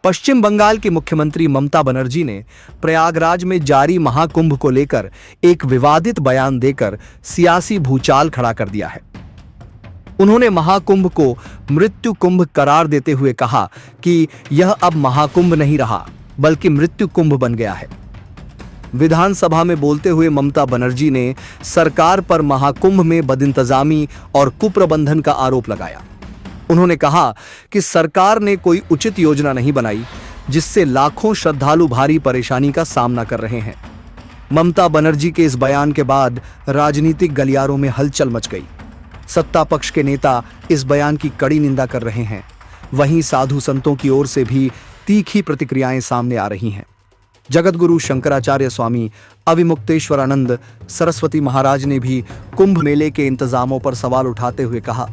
पश्चिम बंगाल की मुख्यमंत्री ममता बनर्जी ने प्रयागराज में जारी महाकुंभ को लेकर एक विवादित बयान देकर सियासी भूचाल खड़ा कर दिया है। उन्होंने महाकुंभ को मृत्यु कुंभ करार देते हुए कहा कि यह अब महाकुंभ नहीं रहा बल्कि मृत्यु कुंभ बन गया है। विधानसभा में बोलते हुए ममता बनर्जी ने सरकार पर महाकुंभ में बदइंतजामी और कुप्रबंधन का आरोप लगाया। उन्होंने कहा कि सरकार ने कोई उचित योजना नहीं बनाई, जिससे लाखों श्रद्धालु भारी परेशानी का सामना कर रहे हैं। ममता बनर्जी के इस बयान के बाद राजनीतिक गलियारों में हलचल मच गई। सत्ता पक्ष के नेता इस बयान की कड़ी निंदा कर रहे हैं, वहीं साधु संतों की ओर से भी तीखी प्रतिक्रियाएं सामने आ रही हैं। जगतगुरु शंकराचार्य स्वामी अविमुक्तेश्वरानंद सरस्वती महाराज ने भी कुंभ मेले के इंतजामों पर सवाल उठाते हुए कहा,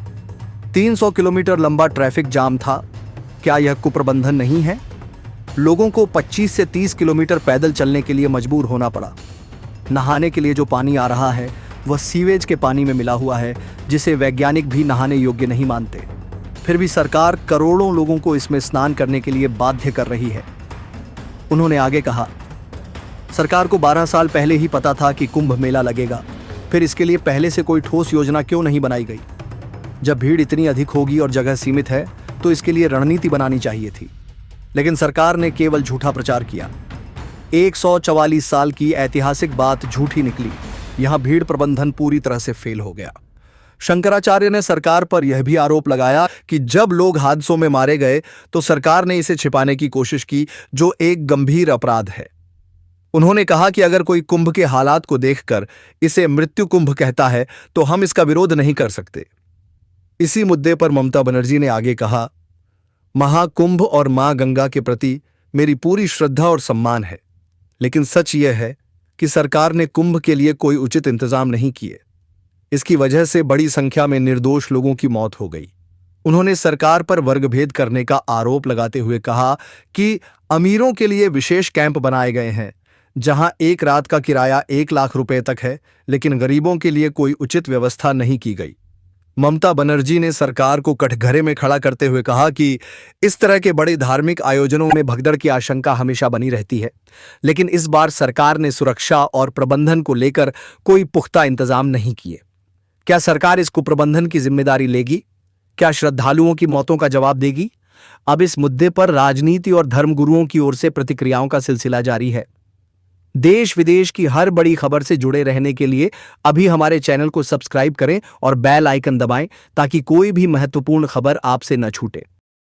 300 किलोमीटर लंबा ट्रैफिक जाम था, क्या यह कुप्रबंधन नहीं है? लोगों को 25 से 30 किलोमीटर पैदल चलने के लिए मजबूर होना पड़ा। नहाने के लिए जो पानी आ रहा है वह सीवेज के पानी में मिला हुआ है, जिसे वैज्ञानिक भी नहाने योग्य नहीं मानते। फिर भी सरकार करोड़ों लोगों को इसमें स्नान करने के लिए बाध्य कर रही है। उन्होंने आगे कहा, सरकार को 12 साल पहले ही पता था कि कुंभ मेला लगेगा, फिर इसके लिए पहले से कोई ठोस योजना क्यों नहीं बनाई गई? जब भीड़ इतनी अधिक होगी और जगह सीमित है तो इसके लिए रणनीति बनानी चाहिए थी, लेकिन सरकार ने केवल झूठा प्रचार किया। 144 साल की ऐतिहासिक बात झूठी निकली। यहां भीड़ प्रबंधन पूरी तरह से फेल हो गया। शंकराचार्य ने सरकार पर यह भी आरोप लगाया कि जब लोग हादसों में मारे गए तो सरकार ने इसे छिपाने की कोशिश की, जो एक गंभीर अपराध है। उन्होंने कहा कि अगर कोई कुंभ के हालात को देखकर इसे मृत्यु कुंभ कहता है तो हम इसका विरोध नहीं कर सकते। इसी मुद्दे पर ममता बनर्जी ने आगे कहा, महाकुंभ और मां गंगा के प्रति मेरी पूरी श्रद्धा और सम्मान है, लेकिन सच यह है कि सरकार ने कुंभ के लिए कोई उचित इंतजाम नहीं किए। इसकी वजह से बड़ी संख्या में निर्दोष लोगों की मौत हो गई। उन्होंने सरकार पर वर्गभेद करने का आरोप लगाते हुए कहा कि अमीरों के लिए विशेष कैंप बनाए गए हैं, जहां एक रात का किराया 1 लाख रुपए तक है, लेकिन गरीबों के लिए कोई उचित व्यवस्था नहीं की गई। ममता बनर्जी ने सरकार को कटघरे में खड़ा करते हुए कहा कि इस तरह के बड़े धार्मिक आयोजनों में भगदड़ की आशंका हमेशा बनी रहती है, लेकिन इस बार सरकार ने सुरक्षा और प्रबंधन को लेकर कोई पुख्ता इंतजाम नहीं किए। क्या सरकार इस कुप्रबंधन की जिम्मेदारी लेगी? क्या श्रद्धालुओं की मौतों का जवाब देगी? अब इस मुद्दे पर राजनीति और धर्मगुरुओं की ओर से प्रतिक्रियाओं का सिलसिला जारी है। देश विदेश की हर बड़ी खबर से जुड़े रहने के लिए अभी हमारे चैनल को सब्सक्राइब करें और बेल आइकन दबाएं, ताकि कोई भी महत्वपूर्ण खबर आपसे न छूटे।